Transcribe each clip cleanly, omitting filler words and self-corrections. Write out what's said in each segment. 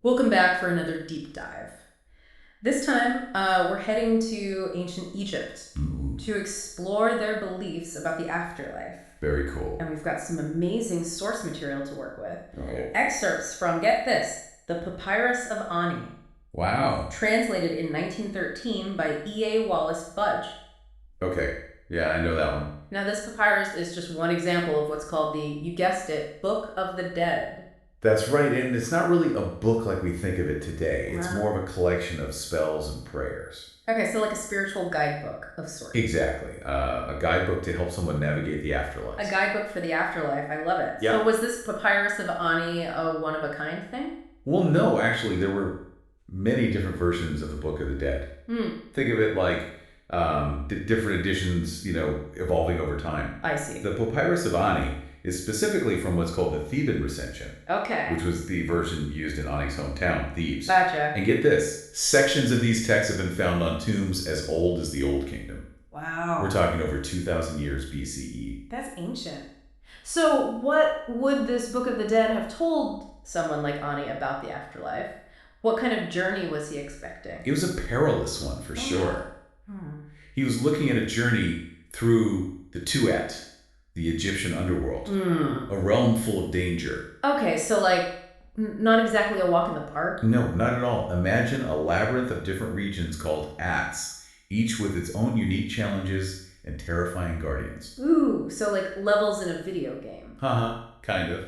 Welcome back for another deep dive. This time, we're heading to ancient Egypt to explore their beliefs about the afterlife. Very cool. And we've got some amazing source material to work with. Oh. Excerpts from, get this, the Papyrus of Ani. Wow. Translated in 1913 by E.A. Wallace Budge. Okay. Yeah, I know that one. Now, this papyrus is just one example of what's called the, you guessed it, Book of the Dead. That's right, and it's not really a book like we think of it today. It's Wow. more of a collection of spells and prayers. Okay, so like a spiritual guidebook of sorts. Exactly. A guidebook to help someone navigate the afterlife. A guidebook for the afterlife. I love it. Yeah. So was this Papyrus of Ani a one-of-a-kind thing? Well, no, actually, there were many different versions of the Book of the Dead. Think of it like different editions, evolving over time. I see. The Papyrus of Ani is specifically from what's called the Theban recension, Okay. which was the version used in Ani's hometown, Thebes. Gotcha. And get this, sections of these texts have been found on tombs as old as the Old Kingdom. Wow. We're talking over 2,000 years BCE. That's ancient. So what would this Book of the Dead have told someone like Ani about the afterlife? What kind of journey was he expecting? It was a perilous one for sure. He was looking at a journey through the Tuat, the Egyptian underworld, a realm full of danger. Okay, so like not exactly a walk in the park? No, not at all. Imagine a labyrinth of different regions called Ats, each with its own unique challenges and terrifying guardians. Ooh, so like levels in a video game. Kind of.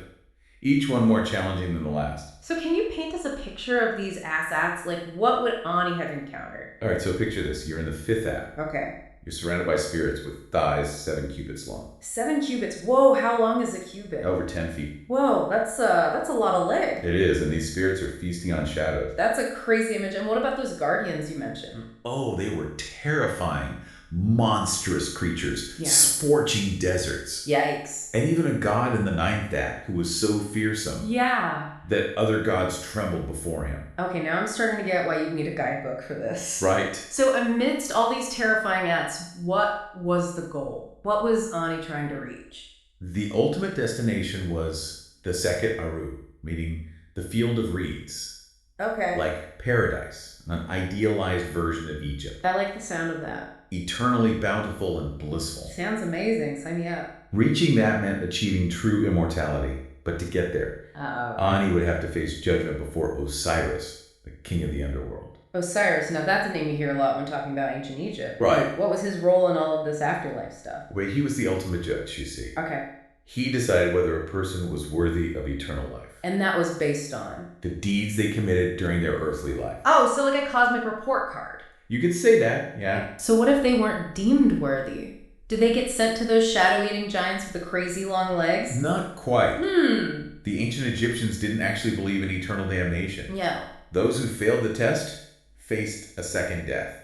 Each one more challenging than the last. So can you paint us a picture of these assets? Like what would Ani have encountered? All right, so picture this. You're in the 5th At. Okay. You're surrounded by spirits with thighs 7 cubits long. 7 cubits. Whoa, how long is a cubit? Over 10 feet. Whoa, that's a lot of leg. It is, and these spirits are feasting on shadows. That's a crazy image. And what about those guardians you mentioned? Oh, they were terrifying, monstrous creatures, Yeah. scorching deserts. Yikes. And even a god in the 9th At who was so fearsome Yeah. that other gods trembled before him. Okay, now I'm starting to get why you need a guidebook for this. Right. So amidst all these terrifying acts, what was the goal? What was Ani trying to reach? The ultimate destination was the Seket Aru, meaning the field of reeds. Okay. Like paradise, an idealized version of Egypt. I like the sound of that. Eternally bountiful and blissful. Sounds amazing. Sign me up. Reaching that meant achieving true immortality. But to get there, Uh-oh. Ani would have to face judgment before Osiris, the king of the underworld. Osiris. Now that's a name you hear a lot when talking about ancient Egypt. Right. What was his role in all of this afterlife stuff? Well, he was the ultimate judge, you see. Okay. He decided whether a person was worthy of eternal life. And that was based on? The deeds they committed during their earthly life. Oh, so like a cosmic report card. You could say that, yeah. So what if they weren't deemed worthy? Did they get sent to those shadow-eating giants with the crazy long legs? Not quite. The ancient Egyptians didn't actually believe in eternal damnation. Yeah. Those who failed the test faced a second death.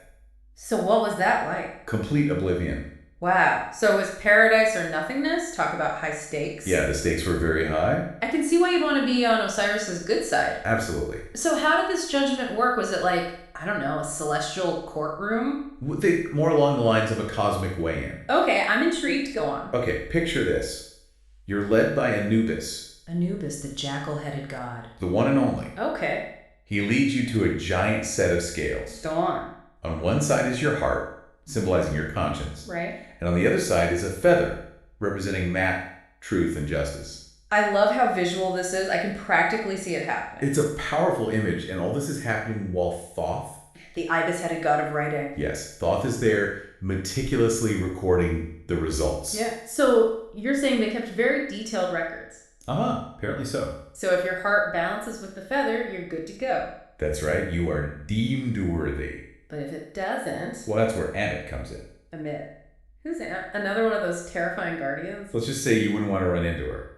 So what was that like? Complete oblivion. Wow. So was paradise or nothingness? Talk about high stakes. Yeah, the stakes were very high. I can see why you'd want to be on Osiris's good side. Absolutely. So how did this judgment work? Was it like, I don't know, a celestial courtroom? More along the lines of a cosmic weigh-in. Okay, I'm intrigued. Go on. Okay, picture this. You're led by Anubis. Anubis, the jackal-headed god. The one and only. Okay. He leads you to a giant set of scales. Go on. On one side is your heart, symbolizing your conscience. Right. And on the other side is a feather, representing Matt, truth, and justice. I love how visual this is. I can practically see it happening. It's a powerful image, and all this is happening while Thoth, The ibis-headed god of writing. yes, Thoth is there meticulously recording the results. Yeah. So you're saying they kept very detailed records. Apparently so. So if your heart balances with the feather, you're good to go. That's right, you are deemed worthy. But if it doesn't, Well, that's where Amit comes in. Amit. Who's another one of those terrifying guardians? Let's just say you wouldn't want to run into her.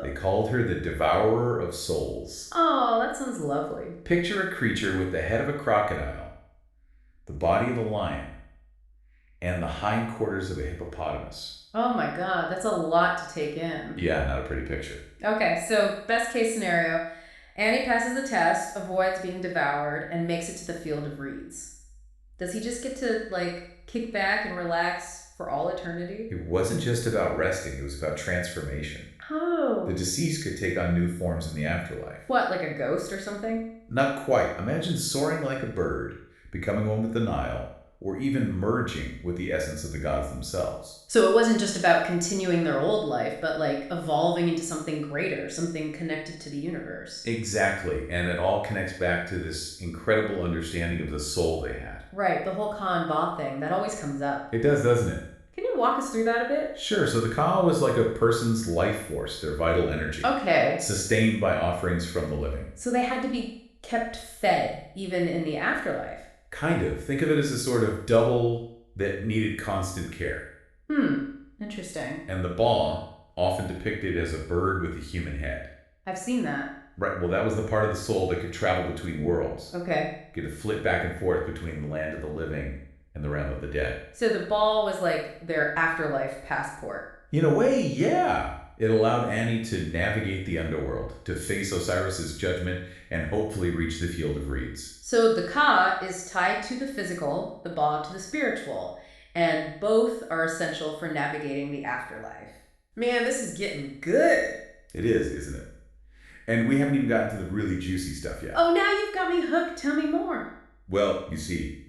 They called her the Devourer of Souls. Oh, that sounds lovely. Picture a creature with the head of a crocodile, the body of a lion, and the hindquarters of a hippopotamus. Oh my god, that's a lot to take in. Yeah, not a pretty picture. Okay, so best case scenario, Annie passes the test, avoids being devoured, and makes it to the field of reeds. Does he just get to, like, kick back and relax for all eternity? It wasn't just about resting, it was about transformation. Oh. The deceased could take on new forms in the afterlife. What, like a ghost or something? Not quite. Imagine soaring like a bird, becoming one with the Nile, or even merging with the essence of the gods themselves. So it wasn't just about continuing their old life, but like evolving into something greater, something connected to the universe. Exactly. And it all connects back to this incredible understanding of the soul they had. Right, the whole Ka and Ba thing, that always comes up. It does, doesn't it? Can you walk us through that a bit? Sure. So the Ka was like a person's life force, their vital energy. Okay. Sustained by offerings from the living. So they had to be kept fed, even in the afterlife. Kind of. Think of it as a sort of double that needed constant care. Interesting. And the Ba, often depicted as a bird with a human head. I've seen that. Right, well, that was the part of the soul that could travel between worlds. Okay. Get to flip back and forth between the land of the living and the realm of the dead. So the ball was like their afterlife passport. In a way, yeah. It allowed Annie to navigate the underworld, to face Osiris's judgment, and hopefully reach the field of reeds. So the Ka is tied to the physical, the Ba to the spiritual, and both are essential for navigating the afterlife. Man, this is getting good. It is, isn't it? And we haven't even gotten to the really juicy stuff yet. Oh, now you've got me hooked. Tell me more. Well, you see,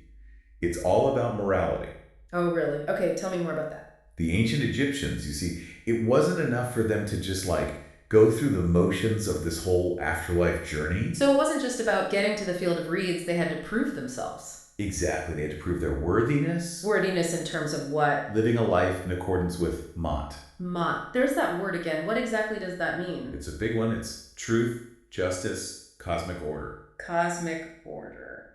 it's all about morality. Oh, really? Okay, tell me more about that. The ancient Egyptians, you see, it wasn't enough for them to just go through the motions of this whole afterlife journey. So it wasn't just about getting to the field of reeds, they had to prove themselves. Exactly. They had to prove their worthiness. Worthiness in terms of what? Living a life in accordance with Ma'at. Ma'at. There's that word again. What exactly does that mean? It's a big one. It's truth, justice, cosmic order. Cosmic order.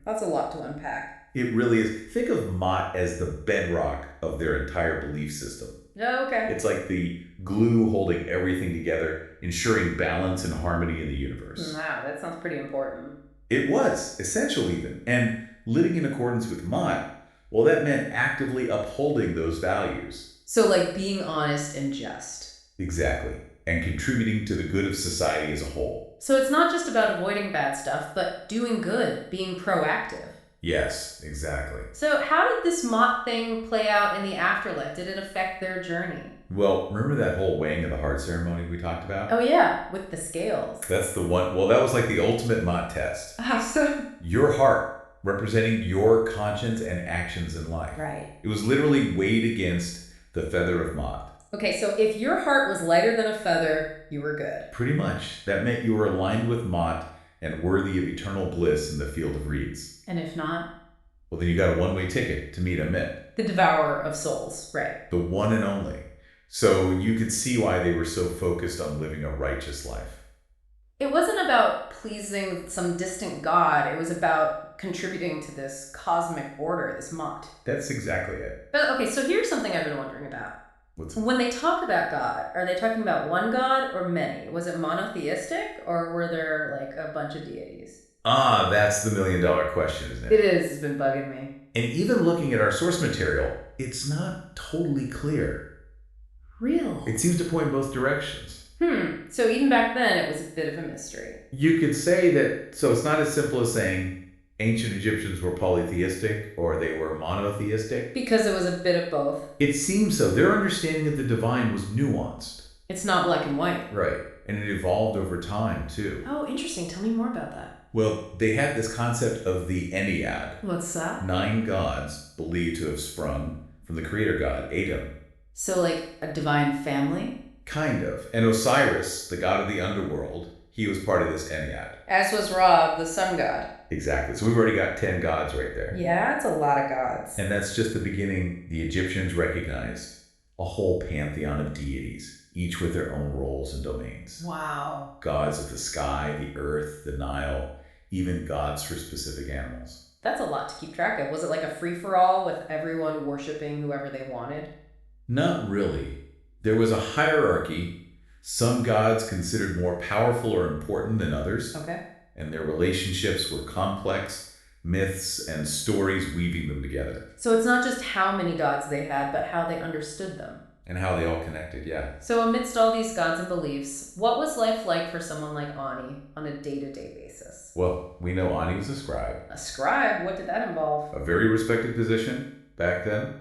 That's a lot to unpack. It really is. Think of Ma'at as the bedrock of their entire belief system. Oh, okay. It's like the glue holding everything together, ensuring balance and harmony in the universe. Wow, that sounds pretty important. It was, essential even. And living in accordance with Ma'at, well, that meant actively upholding those values. So like being honest and just. Exactly. And contributing to the good of society as a whole. So it's not just about avoiding bad stuff, but doing good, being proactive. Yes, exactly. So how did this Ma'at thing play out in the afterlife? Did it affect their journey? Well, remember that whole weighing of the heart ceremony we talked about? Oh yeah, with the scales. That's the one. Well, that was like the ultimate Ma'at test. So Your heart, representing your conscience and actions in life. right. It was literally weighed against the feather of Ma'at. Okay, so if your heart was lighter than a feather, you were good. Pretty much. That meant you were aligned with Ma'at and worthy of eternal bliss in the field of reeds. And if not? Well, then you got a one-way ticket to meet Amet. The devourer of souls, right. The one and only. So you could see why they were so focused on living a righteous life. It wasn't about pleasing some distant god. It was about contributing to this cosmic order, this Ma'at. That's exactly it. But okay, so here's something I've been wondering about. What's When they talk about God, are they talking about one God or many? Was it monotheistic or were there like a bunch of deities? That's the million-dollar question, isn't it? It is. It's been bugging me. And even looking at our source material, it's not totally clear. Real? It seems to point in both directions. So even back then, it was a bit of a mystery. You could say that, so it's not as simple as saying ancient Egyptians were polytheistic or they were monotheistic. Because it was a bit of both. It seems so. Their understanding of the divine was nuanced. It's not black and white. Right. And it evolved over time, too. Oh, interesting. Tell me more about that. Well, they had this concept of the Ennead. What's that? 9 gods believed to have sprung from the creator god, Adam. So like a divine family? Kind of. And Osiris, the god of the underworld, he was part of this Ennead. As was Ra, the sun god. Exactly. So we've already got 10 gods right there. Yeah, it's a lot of gods. And that's just the beginning. The Egyptians recognized a whole pantheon of deities, each with their own roles and domains. Wow. Gods of the sky, the earth, the Nile, even gods for specific animals. That's a lot to keep track of. Was it like a free-for-all with everyone worshiping whoever they wanted? Not really. There was a hierarchy. Some gods considered more powerful or important than others. Okay. And their relationships were complex, myths and stories weaving them together. So it's not just how many gods they had, but how they understood them. And how they all connected, yeah. So amidst all these gods and beliefs, what was life like for someone like Ani on a day-to-day basis? Well, we know Ani was a scribe. A scribe? What did that involve? A very respected position back then.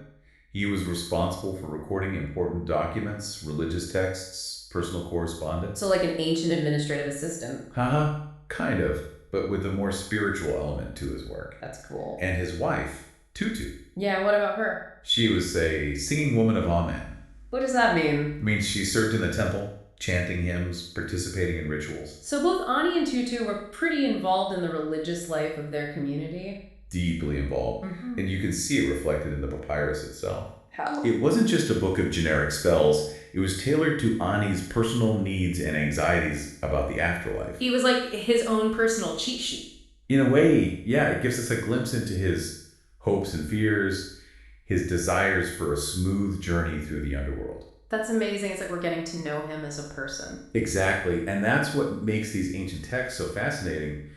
He was responsible for recording important documents, religious texts, personal correspondence. So like an ancient administrative assistant. Haha, kind of, but with a more spiritual element to his work. That's cool. And his wife, Tutu. Yeah, what about her? She was a singing woman of Amen. What does that mean? It means she served in the temple, chanting hymns, participating in rituals. So both Ani and Tutu were pretty involved in the religious life of their community. Deeply involved. Mm-hmm. And you can see it reflected in the papyrus itself. How? It wasn't just a book of generic spells. It was tailored to Ani's personal needs and anxieties about the afterlife. He was like his own personal cheat sheet. In a way, yeah, it gives us a glimpse into his hopes and fears, his desires for a smooth journey through the underworld. That's amazing. It's like we're getting to know him as a person. Exactly. And that's what makes these ancient texts so fascinating.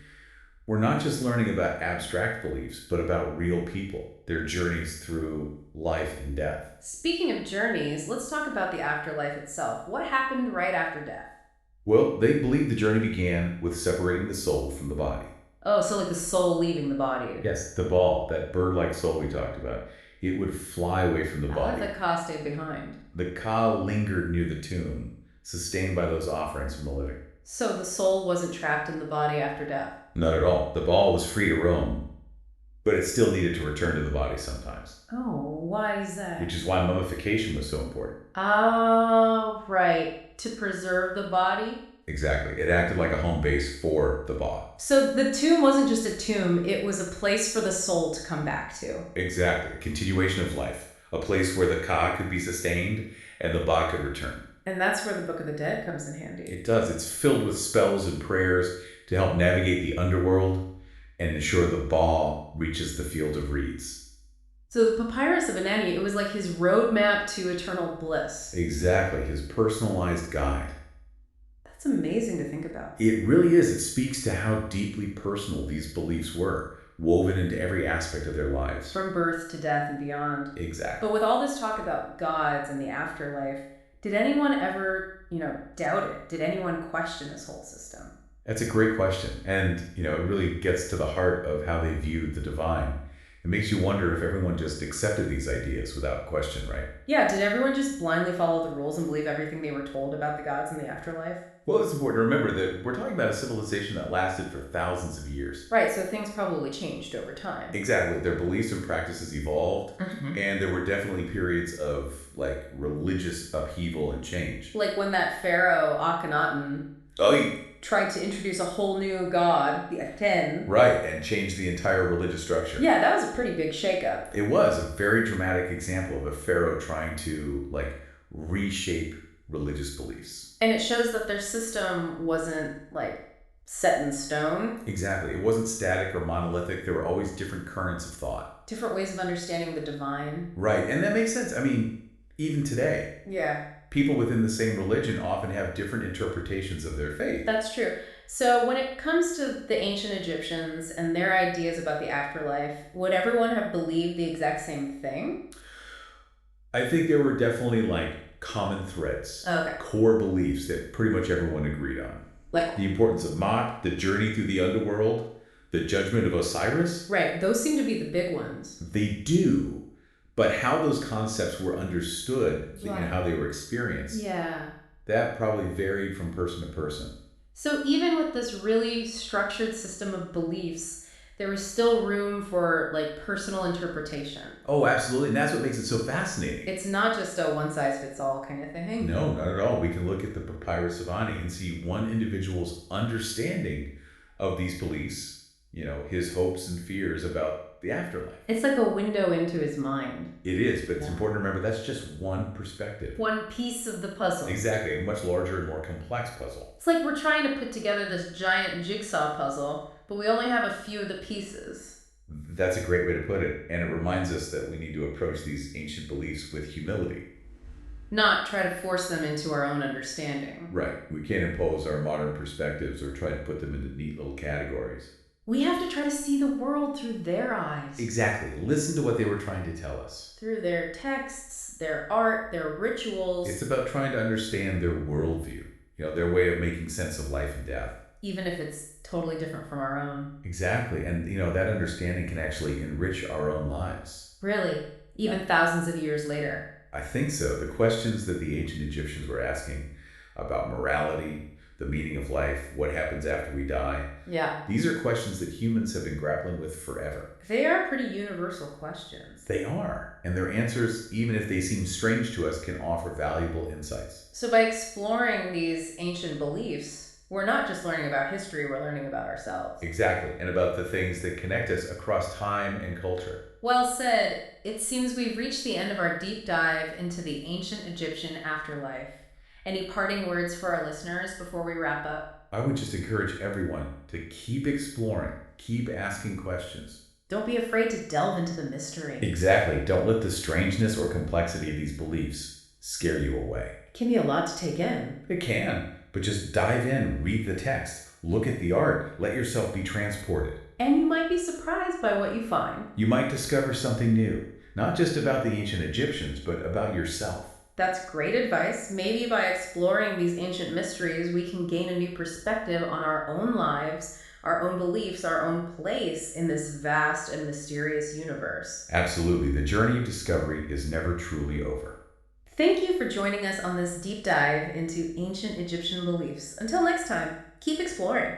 We're not just learning about abstract beliefs, but about real people, their journeys through life and death. Speaking of journeys, let's talk about the afterlife itself. What happened right after death? Well, they believe the journey began with separating the soul from the body. Oh, so like the soul leaving the body. Yes, the ball, that bird-like soul we talked about, it would fly away from the body. The ka stayed behind. The ka lingered near the tomb, sustained by those offerings from the living. So the soul wasn't trapped in the body after death? Not at all. The ball was free to roam, but it still needed to return to the body sometimes. Oh, why is that? Which is why mummification was so important. Oh, right. To preserve the body? Exactly. It acted like a home base for the ba. So the tomb wasn't just a tomb, it was a place for the soul to come back to. Exactly. A continuation of life. A place where the ka could be sustained and the ba could return. And that's where the Book of the Dead comes in handy. It does. It's filled with spells and prayers to help navigate the underworld and ensure the ba reaches the field of reeds. So the Papyrus of Anani, it was like his roadmap to eternal bliss. Exactly. His personalized guide. That's amazing to think about. It really is. It speaks to how deeply personal these beliefs were, woven into every aspect of their lives. From birth to death and beyond. Exactly. But with all this talk about gods and the afterlife, did anyone ever, doubt it? Did anyone question this whole system? That's a great question. And, it really gets to the heart of how they viewed the divine. It makes you wonder if everyone just accepted these ideas without question, right? Yeah, did everyone just blindly follow the rules and believe everything they were told about the gods and the afterlife? Well, it's important to remember that we're talking about a civilization that lasted for thousands of years. Right, so things probably changed over time. Exactly. Their beliefs and practices evolved, and there were definitely periods of, religious upheaval and change. Like when that pharaoh, Akhenaten, tried to introduce a whole new god, the Aten. Right, and change the entire religious structure. Yeah, that was a pretty big shakeup. It was a very dramatic example of a pharaoh trying to, reshape religious beliefs. And it shows that their system wasn't, set in stone. Exactly. It wasn't static or monolithic. There were always different currents of thought. Different ways of understanding the divine. Right, and that makes sense. I mean, even today. Yeah. People within the same religion often have different interpretations of their faith. That's true. So when it comes to the ancient Egyptians and their ideas about the afterlife, would everyone have believed the exact same thing? I think there were definitely common threads, core beliefs that pretty much everyone agreed on. Like the importance of Ma'at, the journey through the underworld, the judgment of Osiris. Right, those seem to be the big ones. They do. But how those concepts were understood and how they were experienced, that probably varied from person to person. So even with this really structured system of beliefs, there was still room for personal interpretation. Oh, absolutely. And that's what makes it so fascinating. It's not just a one-size-fits-all kind of thing. No, not at all. We can look at the Papyrus of Ani and see one individual's understanding of these beliefs, his hopes and fears about the afterlife. It's like a window into his mind. It is, but it's important to remember that's just one perspective. One piece of the puzzle. Exactly, a much larger and more complex puzzle. It's like we're trying to put together this giant jigsaw puzzle, but we only have a few of the pieces. That's a great way to put it, and it reminds us that we need to approach these ancient beliefs with humility. Not try to force them into our own understanding. Right, we can't impose our modern perspectives or try to put them into neat little categories. We have to try to see the world through their eyes. Exactly. Listen to what they were trying to tell us. Through their texts, their art, their rituals. It's about trying to understand their worldview, their way of making sense of life and death. Even if it's totally different from our own. Exactly. And, that understanding can actually enrich our own lives. Really? even thousands of years later. I think so. The questions that the ancient Egyptians were asking about morality, the meaning of life, what happens after we die, Yeah. these are questions that humans have been grappling with forever. They are pretty universal questions. They are, and their answers, even if they seem strange to us, can offer valuable insights. So by exploring these ancient beliefs, we're not just learning about history, we're learning about ourselves. Exactly, and about the things that connect us across time and culture. Well said. It seems we've reached the end of our deep dive into the ancient Egyptian afterlife. Any parting words for our listeners before we wrap up? I would just encourage everyone to keep exploring, keep asking questions. Don't be afraid to delve into the mystery. Exactly. Don't let the strangeness or complexity of these beliefs scare you away. It can be a lot to take in. It can, but just dive in, read the text, look at the art, let yourself be transported. And you might be surprised by what you find. You might discover something new, not just about the ancient Egyptians, but about yourself. That's great advice. Maybe by exploring these ancient mysteries, we can gain a new perspective on our own lives, our own beliefs, our own place in this vast and mysterious universe. Absolutely. The journey of discovery is never truly over. Thank you for joining us on this deep dive into ancient Egyptian beliefs. Until next time, keep exploring.